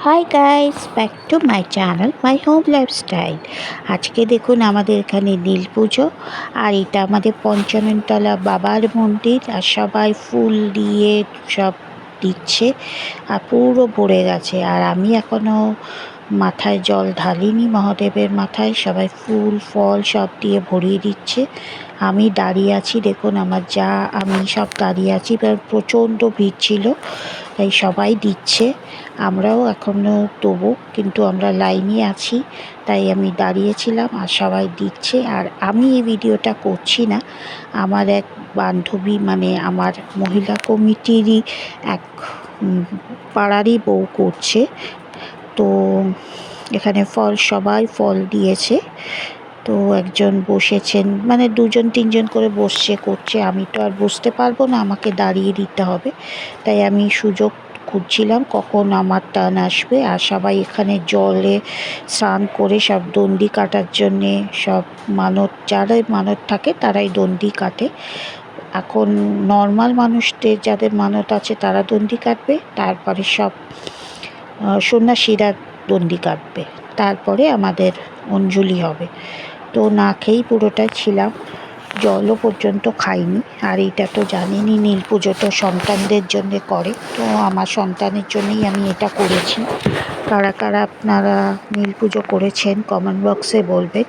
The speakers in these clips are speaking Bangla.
Hi guys, back to my channel my home lifestyle. আজকে দেখুন আমাদের এখানে নীল পুজো, আর এটা আমাদের পঞ্চমেনতলা বাবার মন্দির, আর সবাই ফুল দিয়ে সব দিচ্ছে আর পুরো ভরে গেছে। আর আমি এখনও মাথায় জল ঢালিনি মহাদেবের মাথায়, সবাই ফুল ফল সব দিয়ে ভরিয়ে দিচ্ছে। আমি দাঁড়িয়ে আছি, দেখুন আমার যা আমি সব দাঁড়িয়ে আছি, প্রচণ্ড ভিড় ছিল তাই সবাই দিচ্ছে। আমরাও এখনও দেবো, কিন্তু আমরা লাইনে আছি তাই আমি দাঁড়িয়েছিলাম আর সবাই দিচ্ছে। আর আমি এই ভিডিওটা করছি না, আমার এক বান্ধবী মানে আমার মহিলা কমিটিরই এক পাড়ারই বউ করছে। তো এখানে সবাই ফল দিয়েছে। তো একজন বসেছেন, মানে দুজন তিনজন করে বসছে করছে, আমি তো আর বসতে পারবো না, আমাকে দাঁড়িয়ে দিতে হবে। তাই আমি সুযোগ খুঁজছিলাম কখন আমার টান আসবে। আর সবাই এখানে জলে স্নান করে সব দণ্ডি কাটার জন্যে, সব মানত যাদের মানত থাকে তারাই দণ্ডি কাটে। এখন নর্মাল মানুষদের যাদের মানত আছে তারা দণ্ডি কাটবে, তারপরে সব সন্ন্যাসীরা দণ্ডি কাটবে, তারপরে আমাদের অঞ্জলি হবে। তো না খেয়েই পুরোটাই ছিলাম, জলও পর্যন্ত খাইনি। আর এটা তো জানেনই, নীল পুজো তো সন্তানদের জন্যে করে, তো আমার সন্তানের জন্যই আমি এটা করেছি। কারা কারা আপনারা নীল পুজো করেছেন কমেন্ট বক্সে বলবেন।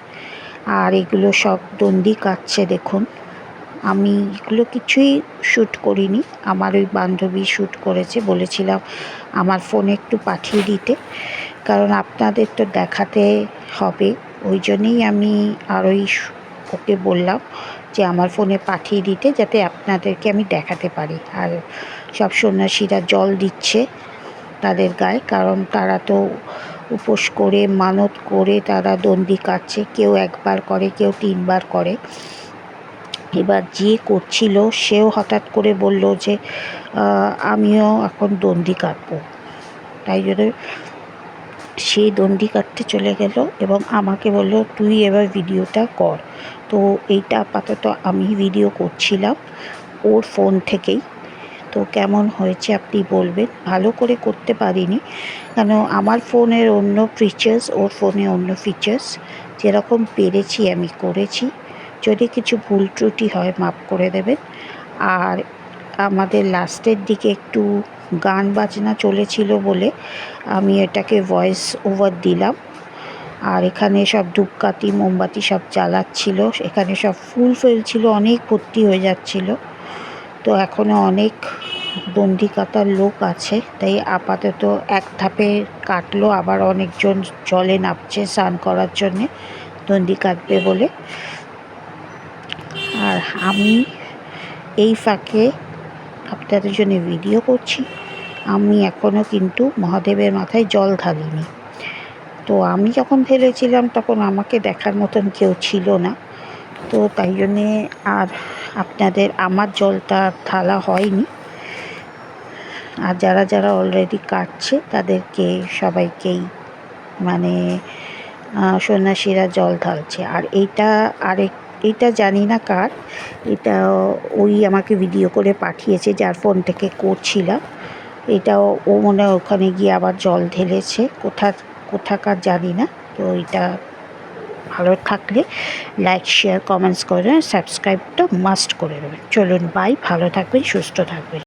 আর এগুলো সব দণ্ডি কাটছে দেখুন। আমি এগুলো কিছুই শ্যুট করিনি, আমার ওই বান্ধবী শ্যুট করেছে, বলেছিলাম আমার ফোনে একটু পাঠিয়ে দিতে, কারণ আপনাদের তো দেখাতে হবে, ওই জন্যেই আমি আর ওকে বললাম যে আমার ফোনে পাঠিয়ে দিতে, যাতে আপনাদেরকে আমি দেখাতে পারি। আর সব সন্ন্যাসীরা জল দিচ্ছে তাদের গায়ে, কারণ তারা তো উপোস করে মানত করে তারা দণ্ডি কাটছে, কেউ একবার করে কেউ 3 বার করে। এবার যে করছিল সেও হঠাৎ করে বলল যে আমিও এখন দণ্ডি কাটবো, তাই জন্য সে দণ্ডি কাটতে চলে গেল এবং আমাকে বলল তুই এবার ভিডিওটা কর। তো এইটা আপাতত আমি ভিডিও করছিলাম ওর ফোন থেকেই। তো কেমন হয়েছে আপনি বলবেন। ভালো করে করতে পারিনি, কেন আমার ফোনের অন্য ফিচার্স, ওর ফোনে অন্য ফিচার্স, যেরকম পেরেছি আমি করেছি। যদি কিছু ভুল ত্রুটি হয় মাফ করে দেবেন। আর আমাদের লাস্টের দিকে একটু গান বাজনা চলেছিল বলে আমি এটাকে ভয়েস ওভার দিলাম। আর এখানে সব ধূপকাঠি মোমবাতি সব জ্বালাচ্ছিল, এখানে সব ফুল ফেলছিল, অনেক ভর্তি হয়ে যাচ্ছিল। তো এখনও অনেক দণ্ডি কাটার লোক আছে, তাই আপাতত এক ধাপে কাটলো, আবার অনেকজন জলে নামছে স্নান করার জন্যে দণ্ডি কাটবে বলে। আর আমি এই ফাঁকে আপনাদের জন্য ভিডিও করছি। আমি এখনও কিন্তু মহাদেবের মাথায় জল ঢালিনি। তো আমি যখন ঢেলেছিলাম তখন আমাকে দেখার মতন কেউ ছিল না, তো তাই জন্যে আর আপনাদের আমার জলটা ঢালা হয়নি। আর যারা যারা অলরেডি কাটছে তাদেরকে সবাইকেই মানে সন্ন্যাসীরা জল ঢালছে। আর এইটা জানি না কার, এটা ওই আমাকে ভিডিও করে পাঠিয়েছে যার ফোন থেকে করছিলাম। এটাও ও মনে হয় ওখানে গিয়ে আবার জল ঢেলেছে, কোথাকার জানি না। তো এটা ভালো থাকলে লাইক শেয়ার কমেন্টস করে সাবস্ক্রাইবটা মাস্ট করে দেবেন। চলুন বাই, ভালো থাকবেন সুস্থ থাকবেন।